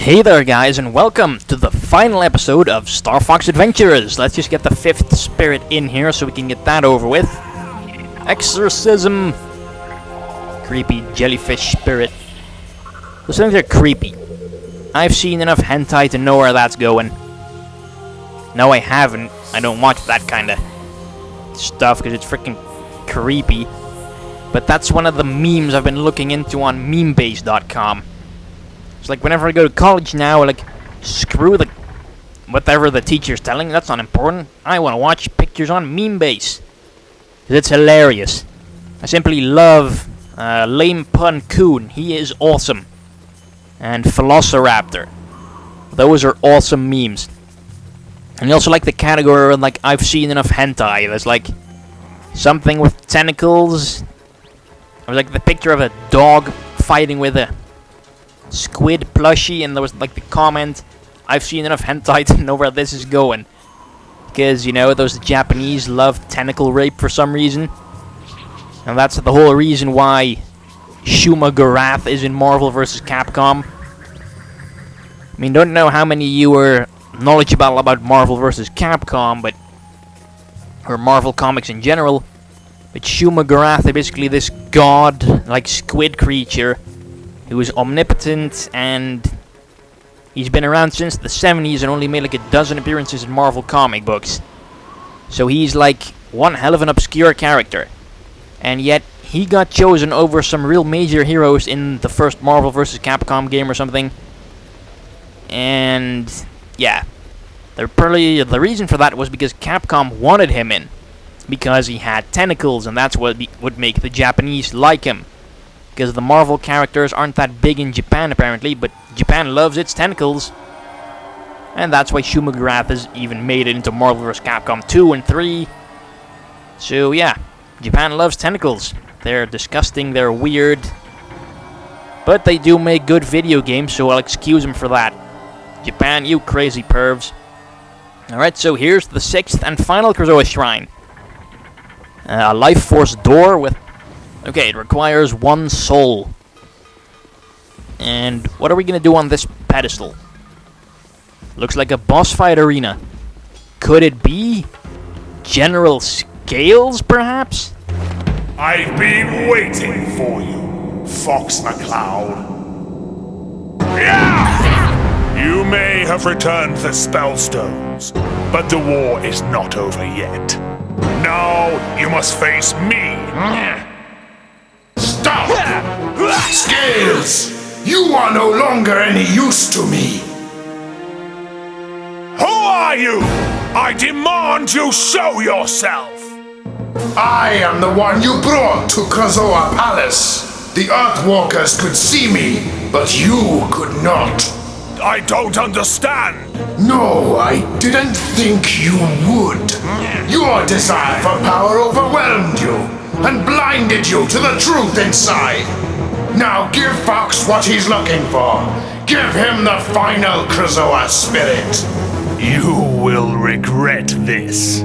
Hey there guys, and welcome to the final episode of Star Fox Adventures. Let's just get the 5th spirit in here so we can get that over with. Exorcism. Creepy jellyfish spirit. Those things are creepy. I've seen enough hentai to know where that's going. No, I haven't. I don't watch that kind of stuff because it's freaking creepy. But that's one of the memes I've been looking into on memebase.com. It's like whenever I go to college now, like, screw the whatever the teacher's telling, that's not important. I want to watch pictures on Memebase. Because it's hilarious. I simply love Lame Pun Coon. He is awesome. And Velociraptor. Those are awesome memes. And I also like the category, like, I've seen enough hentai. There's like something with tentacles. There's like the picture of a dog fighting with a squid plushie, and there was like the comment, I've seen enough hentai to know where this is going. Because, you know, those Japanese love tentacle rape for some reason. And that's the whole reason why Shuma Gorath is in Marvel vs. Capcom. I mean, don't know how many of you are knowledgeable about Marvel vs. Capcom, but or Marvel comics in general. But Shuma Gorath is basically this god, like squid creature, who is omnipotent, and he's been around since the 70s and only made like a dozen appearances in Marvel comic books. So he's like one hell of an obscure character. And yet he got chosen over some real major heroes in the first Marvel vs. Capcom game or something. And yeah, the reason for that was because Capcom wanted him in. Because he had tentacles, and that's what would make the Japanese like him. Because the Marvel characters aren't that big in Japan, apparently, but Japan loves its tentacles. And that's why Shuma Gorath has even made it into Marvel vs. Capcom 2 and 3. So yeah, Japan loves tentacles. They're disgusting, they're weird. But they do make good video games, so I'll excuse them for that. Japan, you crazy pervs. Alright, so here's the 6th and final Krazoa Shrine. A life force door with... Okay, it requires 1 soul. And what are we going to do on this pedestal? Looks like a boss fight arena. Could it be General Scales, perhaps? I've been waiting for you, Fox McCloud. Yeah! You may have returned the Spellstones, but the war is not over yet. Now you must face me. Stop! Scales! You are no longer any use to me! Who are you? I demand you show yourself! I am the one you brought to Krazoa Palace. The Earthwalkers could see me, but you could not. I don't understand. No, I didn't think you would. Your desire for power overwhelmed you and blinded you to the truth inside. Now give Fox what he's looking for. Give him the final Krazoa Spirit. You will regret this.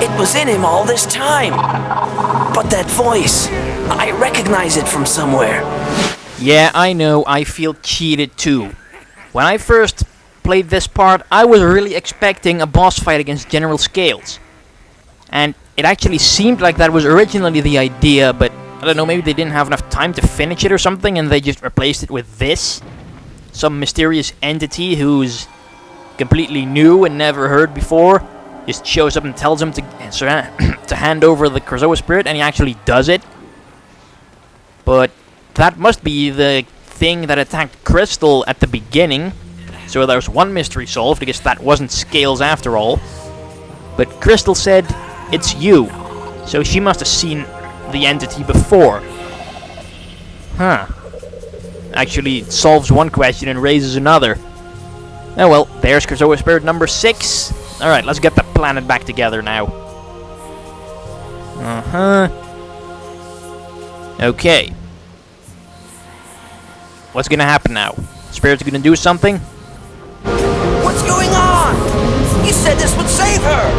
It was in him all this time. But that voice, I recognize it from somewhere. Yeah, I know, I feel cheated too. When I first played this part, I was really expecting a boss fight against General Scales. And it actually seemed like that was originally the idea, but I don't know, maybe they didn't have enough time to finish it or something, and they just replaced it with this. Some mysterious entity who's completely new and never heard before just shows up and tells him to hand over the Krazoa Spirit, and he actually does it. But that must be the thing that attacked Crystal at the beginning. So there's one mystery solved. I guess that wasn't Scales after all. But Crystal said, it's you. So she must have seen the entity before. Huh. Actually, it solves one question and raises another. Oh well, there's Krazoa Spirit number 6. Alright, let's get the planet back together now. Okay. What's gonna happen now? Spirit's gonna do something? What's going on? You said this would save her!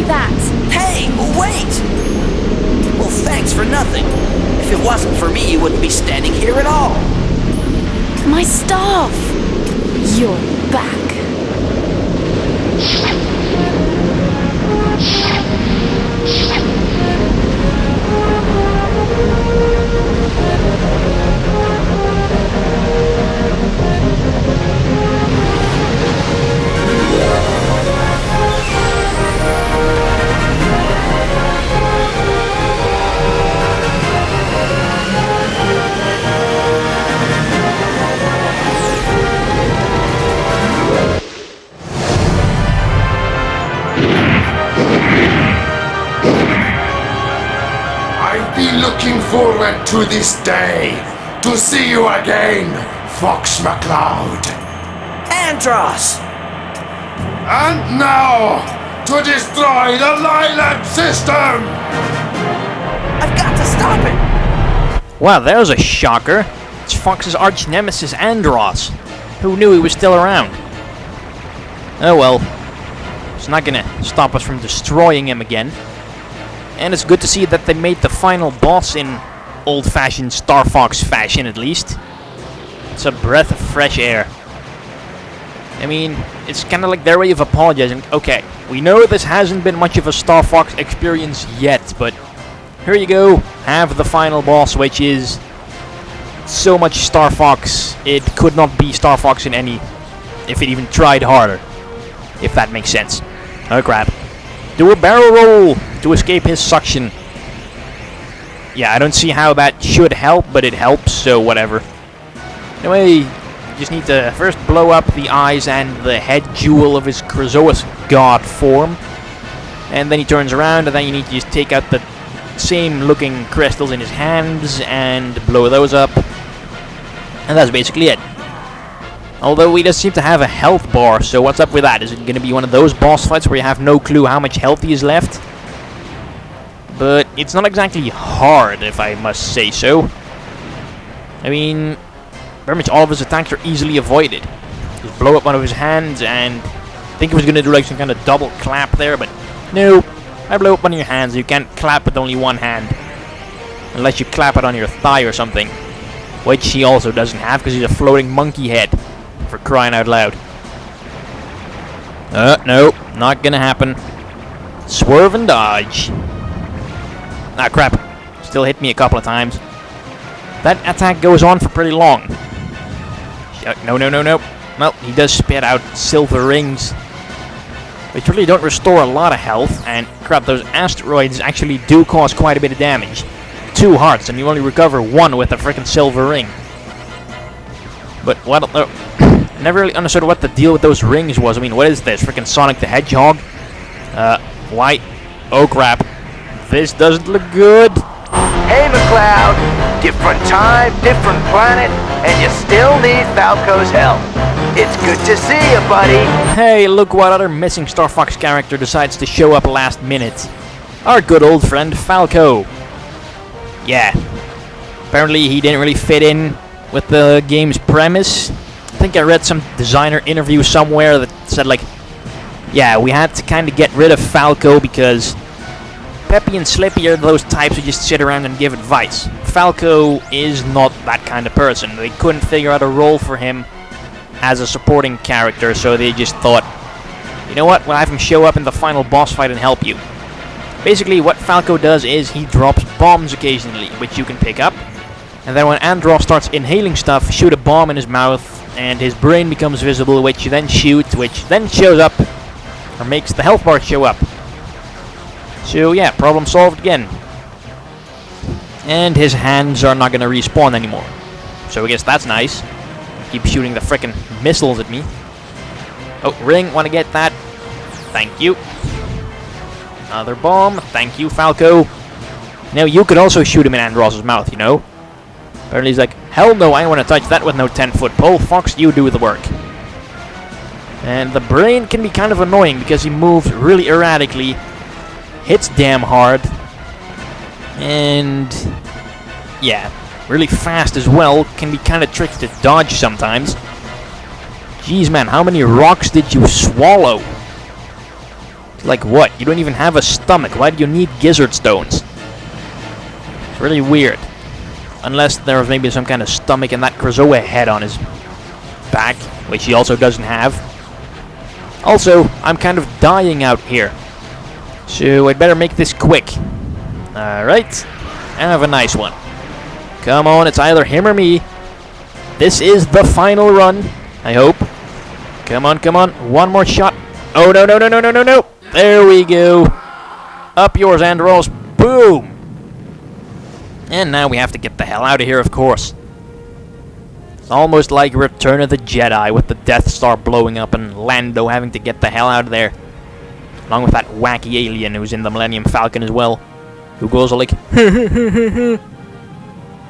that. Hey, wait! Well, thanks for nothing. If it wasn't for me, you wouldn't be standing here at all. My staff! You're back. I've been looking forward to this day, to see you again, Fox McCloud. Andross! And now, to destroy the Lilac system! I've got to stop it! Wow, that was a shocker. It's Fox's arch nemesis Andross. Who knew he was still around? Oh well. It's not gonna stop us from destroying him again. And it's good to see that they made the final boss in old-fashioned Star Fox fashion, at least. It's a breath of fresh air. I mean, it's kind of like their way of apologizing. Okay, we know this hasn't been much of a Star Fox experience yet, but here you go. Have the final boss, which is so much Star Fox, it could not be Star Fox in any, if it even tried harder. If that makes sense. Oh crap. Do a barrel roll to escape his suction. Yeah, I don't see how that should help, but it helps, so whatever. Anyway, you just need to first blow up the eyes and the head jewel of his Krazoa god form. And then he turns around, and then you need to just take out the same looking crystals in his hands and blow those up. And that's basically it. Although he does seem to have a health bar, so what's up with that? Is it going to be one of those boss fights where you have no clue how much health he is left? But it's not exactly hard, if I must say so. I mean, very much all of his attacks are easily avoided. Just blow up one of his hands, and I think he was going to do like some kind of double clap there, but no. I blow up one of your hands. You can't clap with only one hand. Unless you clap it on your thigh or something. Which he also doesn't have, because he's a floating monkey head. For crying out loud. No, not gonna happen. Swerve and dodge. Ah, crap. Still hit me a couple of times. That attack goes on for pretty long. No. Well, he does spit out silver rings, which really don't restore a lot of health. And crap, those asteroids actually do cause quite a bit of damage. 2 hearts, and you only recover 1 with a frickin' silver ring. But what? I never really understood what the deal with those rings was. I mean, what is this? Frickin' Sonic the Hedgehog? Why? Oh crap. This doesn't look good. Hey McCloud, different time, different planet, and you still need Falco's help. It's good to see you, buddy. Hey, look what other missing Star Fox character decides to show up last minute. Our good old friend Falco. Yeah. Apparently he didn't really fit in with the game's premise. I think I read some designer interview somewhere that said like, yeah, we had to kind of get rid of Falco because Peppy and Slippy are those types who just sit around and give advice. Falco is not that kind of person. They couldn't figure out a role for him as a supporting character, so they just thought, you know what, we'll have him show up in the final boss fight and help you. Basically, what Falco does is he drops bombs occasionally, which you can pick up. And then when Andross starts inhaling stuff, shoot a bomb in his mouth, and his brain becomes visible, which you then shoot, which then shows up, or makes the health bar show up. So yeah, problem solved again. And his hands are not going to respawn anymore. So I guess that's nice. Keep shooting the frickin' missiles at me. Oh, ring, want to get that? Thank you. Another bomb, thank you, Falco. Now you could also shoot him in Andross's mouth, you know. Apparently he's like, hell no, I don't want to touch that with no 10-foot pole. Fox, you do the work. And the brain can be kind of annoying because he moves really erratically, hits damn hard, and yeah, really fast as well. Can be kind of tricky to dodge sometimes. Jeez, man, how many rocks did you swallow? Like what? You don't even have a stomach. Why do you need gizzard stones? It's really weird. Unless there was maybe some kind of stomach and that Krazoa head on his back, which he also doesn't have. Also, I'm kind of dying out here. So I'd better make this quick. Alright. Have a nice one. Come on, it's either him or me. This is the final run, I hope. Come on, come on. One more shot. Oh, no, no, no, no, no, no, no. There we go. Up yours, Andross. Boom. And now we have to get the hell out of here, of course. It's almost like Return of the Jedi with the Death Star blowing up and Lando having to get the hell out of there. Along with that wacky alien who's in the Millennium Falcon as well. Who goes like...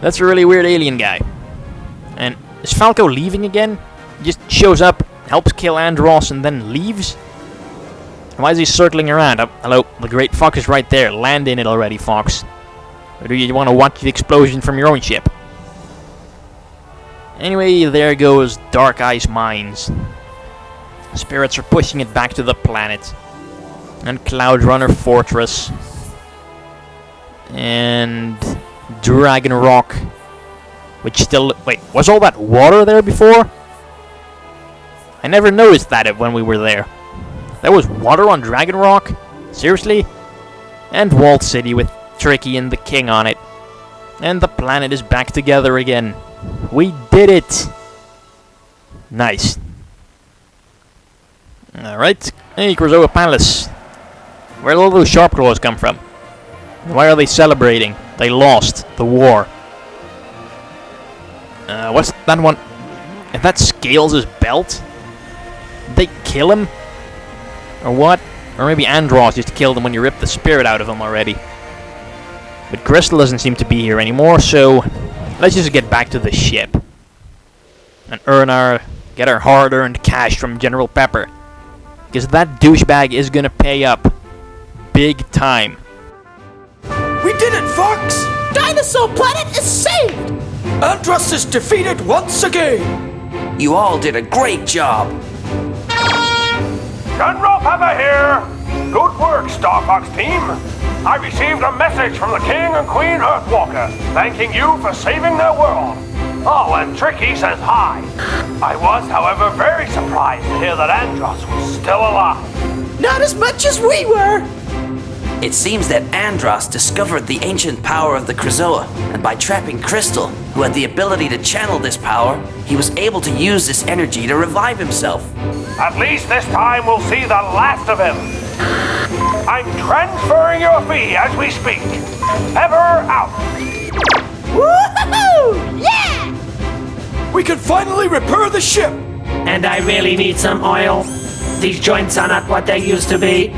That's a really weird alien guy. And is Falco leaving again? He just shows up, helps kill Andross, and then leaves? Why is he circling around? Hello, the Great Fox is right there. Land in it already, Fox. Or do you want to watch the explosion from your own ship? Anyway, there goes Dark Ice Mines. Spirits are pushing it back to the planet. And Cloud Runner Fortress. And Dragon Rock. Which still... Wait, was all that water there before? I never noticed that when we were there. There was water on Dragon Rock? Seriously? And Walled City with Tricky and the King on it. And the planet is back together again. We did it! Nice. Alright. Hey, Krazoa Palace. Where did all those sharp claws come from? Why are they celebrating? They lost the war. What's that one? If that Scales' belt? Did they kill him? Or what? Or maybe Andross just killed him when you ripped the spirit out of him already. But Crystal doesn't seem to be here anymore, so let's just get back to the ship. And get our hard-earned cash from General Pepper. Because that douchebag is gonna pay up. Big time. We did it, Fox! Dinosaur Planet is saved! Andross is defeated once again! You all did a great job. General Pepper here! Good work, Star Fox team! I received a message from the King and Queen Earthwalker, thanking you for saving their world. Oh, and Tricky says hi. I was, however, very surprised to hear that Andross was still alive. Not as much as we were! It seems that Andross discovered the ancient power of the Krazoa, and by trapping Crystal, who had the ability to channel this power, he was able to use this energy to revive himself. At least this time we'll see the last of him. I'm transferring your fee as we speak. Pepper out. Woohoo! Yeah! We can finally repair the ship! And I really need some oil. These joints are not what they used to be.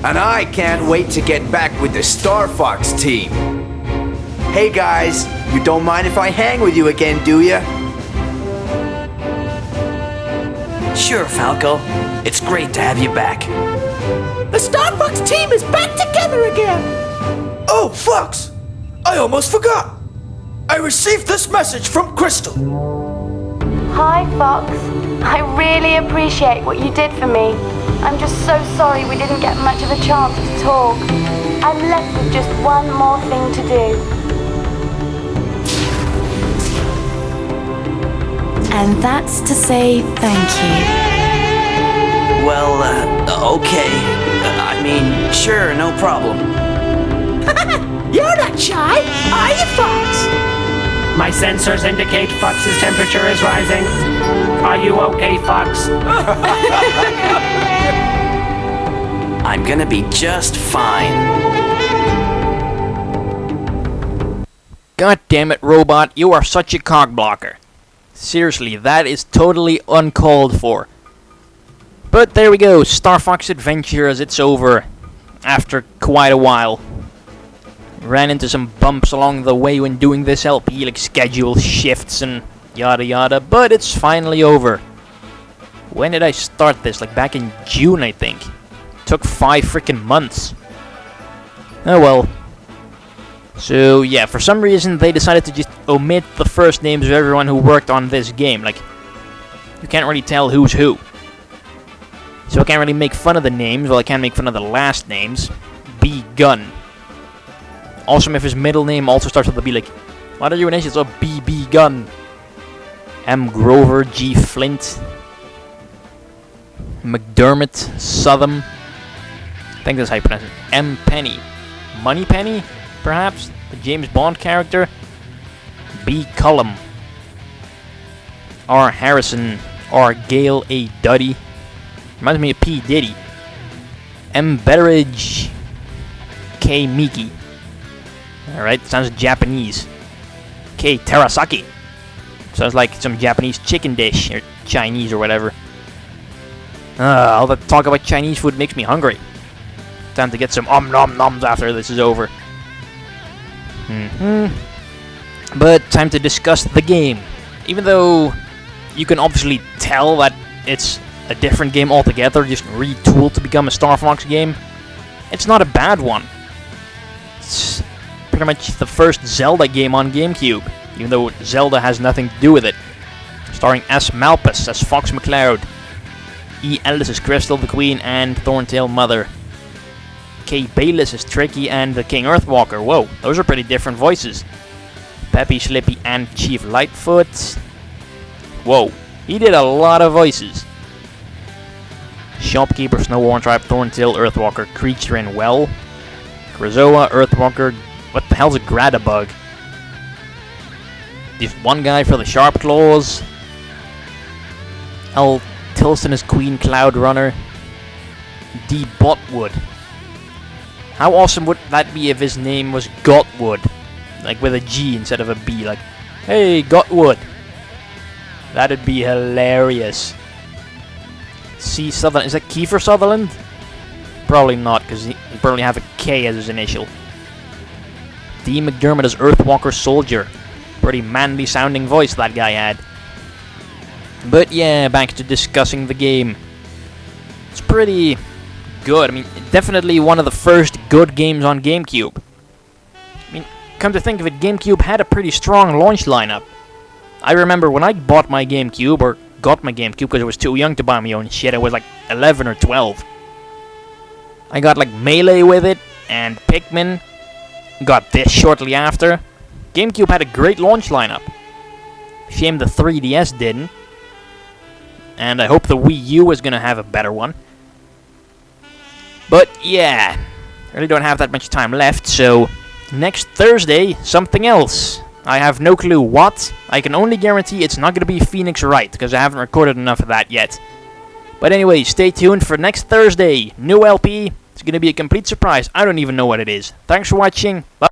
And I can't wait to get back with the Star Fox team. Hey guys, you don't mind if I hang with you again, do ya? Sure, Falco. It's great to have you back. The Star Fox team is back together again! Oh, Fox! I almost forgot! I received this message from Crystal. Hi, Fox. I really appreciate what you did for me. I'm just so sorry we didn't get much of a chance to talk. I'm left with just one more thing to do. And that's to say thank you. Well, okay. I mean, sure, no problem. You're not shy, are you, Fox? My sensors indicate Fox's temperature is rising. Are you okay, Fox? I'm gonna be just fine. God damn it, robot, you are such a cockblocker. Seriously, that is totally uncalled for. But there we go, Star Fox Adventures, it's over. After quite a while. Ran into some bumps along the way when doing this LP, like schedule shifts and yada yada, but it's finally over. When did I start this? Like back in June, I think. Took 5 freaking months. Oh well. So yeah, for some reason they decided to just omit the first names of everyone who worked on this game. Like, you can't really tell who's who. So I can't really make fun of the names. Well, I can't make fun of the last names. B. Gun. Awesome if his middle name also starts with a B, like, what are your initials? Oh, B. Gun. M. Grover. G. Flint. McDermott. Southam. I think that's how you pronounce it. M. Penny. Money Penny, perhaps? The James Bond character. B. Cullum. R. Harrison. R. Gale. A. Duddy. Reminds me of P. Diddy. M. Betteridge. K. Miki. Alright, sounds Japanese. K. Terasaki. Sounds like some Japanese chicken dish, or Chinese or whatever. All that talk about Chinese food makes me hungry. Time to get some nom noms after this is over. But time to discuss the game. Even though you can obviously tell that it's a different game altogether, just retooled to become a Star Fox game, it's not a bad one. It's pretty much the first Zelda game on GameCube, even though Zelda has nothing to do with it. Starring S. Malpus as Fox McCloud, E. Ellis as Crystal the Queen and Thorntail Mother, K. Bayless as Tricky and the King Earthwalker. Whoa, those are pretty different voices. Peppy, Slippy, and Chief Lightfoot. Whoa, he did a lot of voices. Shopkeeper, Snowwarn Tribe, Thorntail, Earthwalker, Creature and Well. Krazoa, Earthwalker. What the hell's a Gradabug? This one guy for the Sharp Claws. L. Tilson as Queen Cloud Runner. D. Botwood. How awesome would that be if his name was Gotwood? Like with a G instead of a B, like, hey, Gotwood. That'd be hilarious. C. Sutherland. Is that Kiefer Sutherland? Probably not, because he probably have a K as his initial. D. McDermott as Earthwalker Soldier. Pretty manly sounding voice that guy had. But yeah, back to discussing the game. It's pretty good. I mean, definitely one of the first good games on GameCube. I mean, come to think of it, GameCube had a pretty strong launch lineup. I remember when I bought my GameCube, or got my GameCube because I was too young to buy my own shit, I was like 11 or 12. I got like Melee with it, and Pikmin. Got this shortly after. GameCube had a great launch lineup. Shame the 3DS didn't. And I hope the Wii U is going to have a better one. But yeah, I really don't have that much time left, so next Thursday, something else. I have no clue what. I can only guarantee it's not going to be Phoenix Wright, because I haven't recorded enough of that yet. But anyway, stay tuned for next Thursday. New LP. It's going to be a complete surprise. I don't even know what it is. Thanks for watching. Bye.